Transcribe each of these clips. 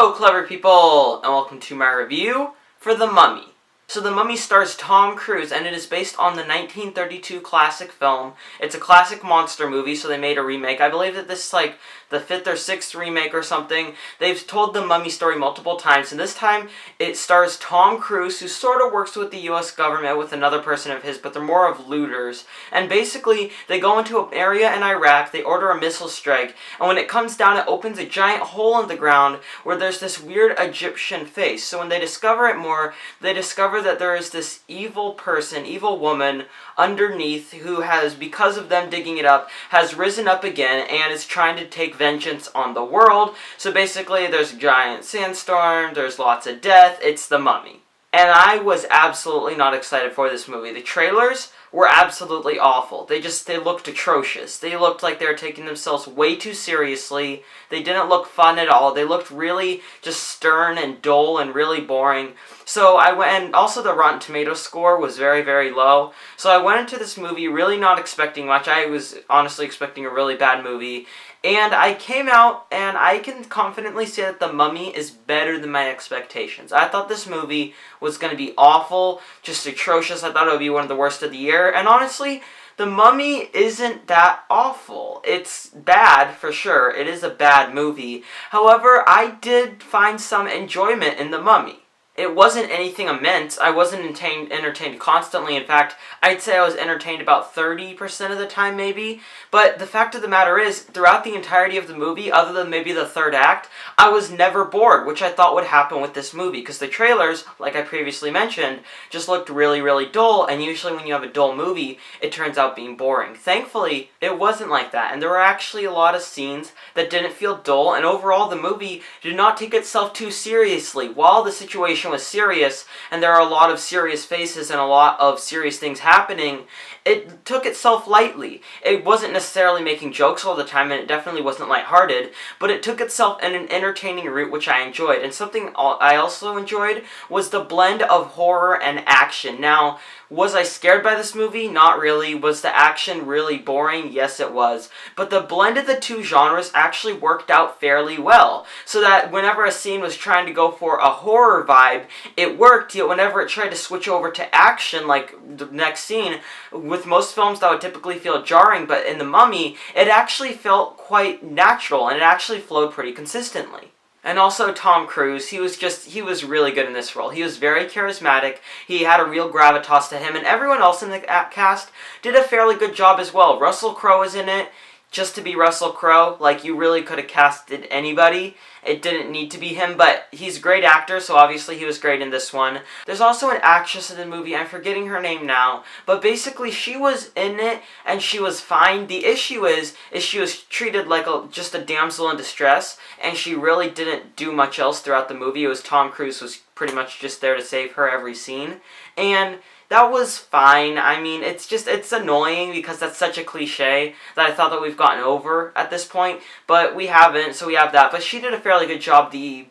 Hello, clever people, and welcome to my review for The Mummy. So The Mummy stars Tom Cruise, and it is based on the 1932 classic film. It's a classic monster movie, so they made a remake. I believe that this is like the 5th or 6th remake or something. They've told the Mummy story multiple times, and this time it stars Tom Cruise, who sort of works with the US government with another person of his, but they're more of looters. And basically, they go into an area in Iraq, they order a missile strike, and when it comes down, it opens a giant hole in the ground where there's this weird Egyptian face. So when they discover it more, they discover that there is this evil person, evil woman underneath who has, because of them digging it up, has risen up again and is trying to take vengeance on the world. So basically there's a giant sandstorm, there's lots of death, it's The Mummy. And I was absolutely not excited for this movie. The trailers were absolutely awful. They looked atrocious. They looked like they were taking themselves way too seriously. They didn't look fun at all. They looked really just stern and dull and really boring. So I went, and also the Rotten Tomatoes score was very, very low. So I went into this movie really not expecting much. I was honestly expecting a really bad movie. And I came out, and I can confidently say that The Mummy is better than my expectations. I thought this movie was going to be awful, just atrocious. I thought it would be one of the worst of the year. And honestly, The Mummy isn't that awful. It's bad, for sure. It is a bad movie. However, I did find some enjoyment in The Mummy. It wasn't anything immense. I wasn't entertained constantly. In fact, I'd say I was entertained about 30% of the time, maybe. But the fact of the matter is, throughout the entirety of the movie, other than maybe the third act, I was never bored, which I thought would happen with this movie. Because the trailers, like I previously mentioned, just looked really, really dull. And usually when you have a dull movie, it turns out being boring. Thankfully, it wasn't like that. And there were actually a lot of scenes that didn't feel dull. And overall, the movie did not take itself too seriously. While the situation was serious, and there are a lot of serious faces and a lot of serious things happening, it took itself lightly. It wasn't necessarily making jokes all the time, and it definitely wasn't lighthearted, but it took itself in an entertaining route, which I enjoyed. And something I also enjoyed was the blend of horror and action. Now, was I scared by this movie? Not really. Was the action really boring? Yes, it was. But the blend of the two genres actually worked out fairly well, so that whenever a scene was trying to go for a horror vibe, it worked, yet whenever it tried to switch over to action, like the next scene, with most films that would typically feel jarring, but in The Mummy, it actually felt quite natural, and it actually flowed pretty consistently. And also Tom Cruise, he was really good in this role. He was very charismatic, he had a real gravitas to him, and everyone else in the cast did a fairly good job as well. Russell Crowe is in it, just to be Russell Crowe. Like, you really could have casted anybody. It didn't need to be him, but he's a great actor, so obviously he was great in this one. There's also an actress in the movie, I'm forgetting her name now, but basically she was in it, and she was fine. The issue is she was treated like just a damsel in distress, and she really didn't do much else throughout the movie. It was Tom Cruise was pretty much just there to save her every scene, and that was fine. I mean, it's annoying because that's such a cliche that I thought that we've gotten over at this point, but we haven't, so we have that. But she did a fairly good job. The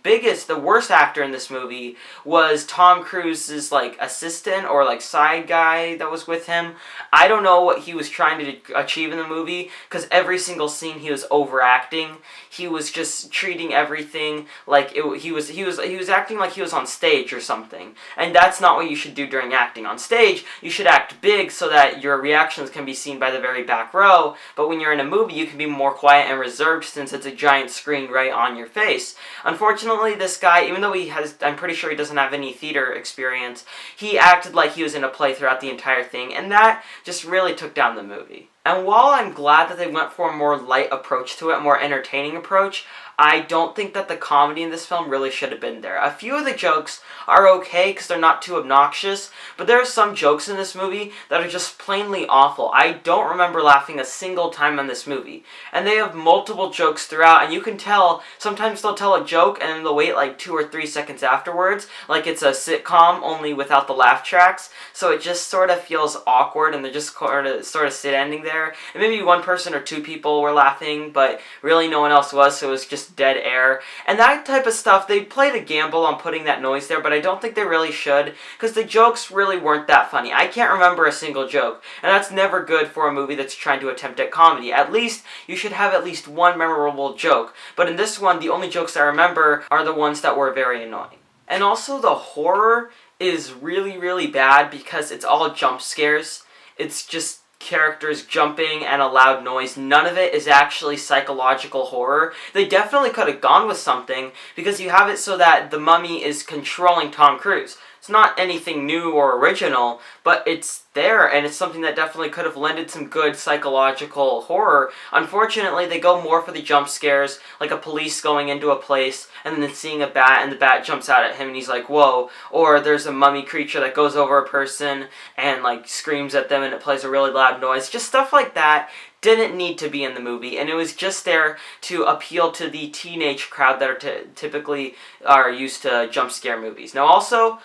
worst actor in this movie was Tom Cruise's, like, assistant or, like, side guy that was with him. I don't know what he was trying to achieve in the movie, because every single scene he was overacting. He was just treating everything like he was acting like he was on stage or something. And that's not what you should do during acting. On stage, you should act big so that your reactions can be seen by the very back row, but when you're in a movie, you can be more quiet and reserved since it's a giant screen right on your face. Unfortunately, this guy, even though I'm pretty sure he doesn't have any theater experience, he acted like he was in a play throughout the entire thing, and that just really took down the movie. And while I'm glad that they went for a more light approach to it, a more entertaining approach, I don't think that the comedy in this film really should have been there. A few of the jokes are okay because they're not too obnoxious, but there are some jokes in this movie that are just plainly awful. I don't remember laughing a single time on this movie. And they have multiple jokes throughout, and you can tell, sometimes they'll tell a joke and then they'll wait like 2 or 3 seconds afterwards, like it's a sitcom, only without the laugh tracks, so it just sort of feels awkward, and they're just sort of standing there. there. And maybe one person or two people were laughing, but really no one else was, so it was just dead air. And that type of stuff, they played a gamble on putting that noise there, but I don't think they really should, because the jokes really weren't that funny. I can't remember a single joke, and that's never good for a movie that's trying to attempt at comedy. At least, you should have at least one memorable joke. But in this one, the only jokes I remember are the ones that were very annoying. And also, the horror is really, really bad because it's all jump scares. It's just characters jumping and a loud noise. None of it is actually psychological horror. They definitely could have gone with something, because you have it so that the mummy is controlling Tom Cruise. It's not anything new or original, but it's there, and it's something that definitely could have lended some good psychological horror. Unfortunately, they go more for the jump scares, like a police going into a place, and then seeing a bat, and the bat jumps out at him, and he's like, whoa. Or there's a mummy creature that goes over a person, and like screams at them, and it plays a really loud noise. Just stuff like that didn't need to be in the movie, and it was just there to appeal to the teenage crowd that are typically are used to jump scare movies. Now also,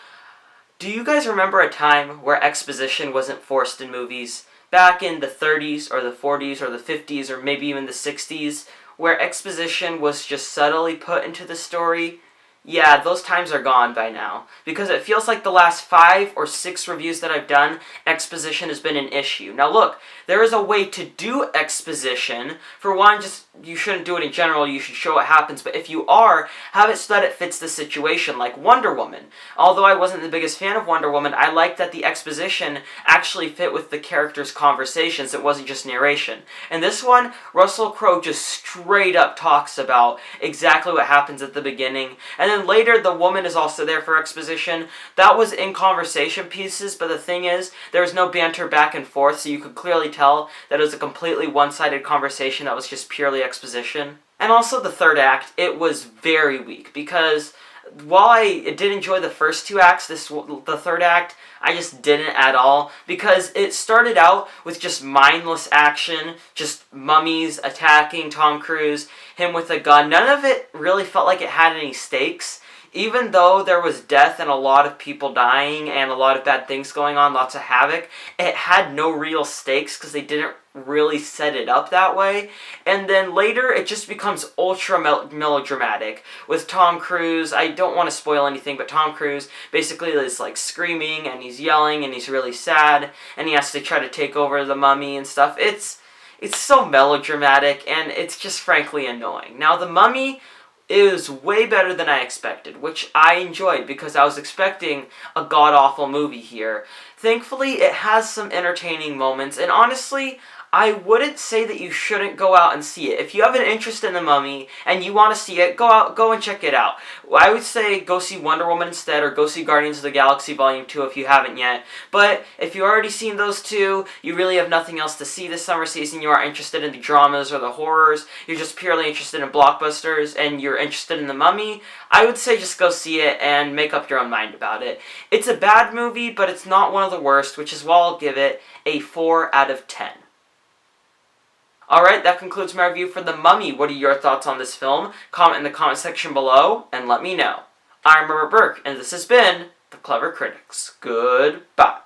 do you guys remember a time where exposition wasn't forced in movies? Back in the 30s, or the 40s, or the 50s, or maybe even the 60s, where exposition was just subtly put into the story? Yeah, those times are gone by now, because it feels like the last 5 or 6 reviews that I've done, exposition has been an issue. Now look, there is a way to do exposition. For one, just, you shouldn't do it in general, you should show what happens, but if you are, have it so that it fits the situation, like Wonder Woman. Although I wasn't the biggest fan of Wonder Woman, I liked that the exposition actually fit with the characters' conversations, it wasn't just narration. In this one, Russell Crowe just straight up talks about exactly what happens at the beginning, and then later, the woman is also there for exposition. That was in conversation pieces, but the thing is, there was no banter back and forth, so you could clearly tell that it was a completely one-sided conversation that was just purely exposition. And also the third act, it was very weak, because while I did enjoy the first 2 acts, the third act, I just didn't at all, because it started out with just mindless action, just mummies attacking Tom Cruise, him with a gun. None of it really felt like it had any stakes. Even though there was death and a lot of people dying and a lot of bad things going on, lots of havoc, it had no real stakes because they didn't really set it up that way. And then later, it just becomes ultra melodramatic with Tom Cruise. I don't want to spoil anything, but Tom Cruise basically is like screaming and he's yelling and he's really sad and he has to try to take over the mummy and stuff. It's so melodramatic and it's just frankly annoying. Now, the Mummy is way better than I expected, which I enjoyed because I was expecting a god-awful movie here. Thankfully, it has some entertaining moments, and honestly, I wouldn't say that you shouldn't go out and see it. If you have an interest in The Mummy and you want to see it, go and check it out. I would say go see Wonder Woman instead, or go see Guardians of the Galaxy Volume 2 if you haven't yet. But if you've already seen those two, you really have nothing else to see this summer season, you aren't interested in the dramas or the horrors, you're just purely interested in blockbusters, and you're interested in The Mummy, I would say just go see it and make up your own mind about it. It's a bad movie, but it's not one of the worst, which is why I'll give it a 4 out of 10. Alright, that concludes my review for The Mummy. What are your thoughts on this film? Comment in the comment section below, and let me know. I'm Robert Burke, and this has been The Clever Critics. Goodbye.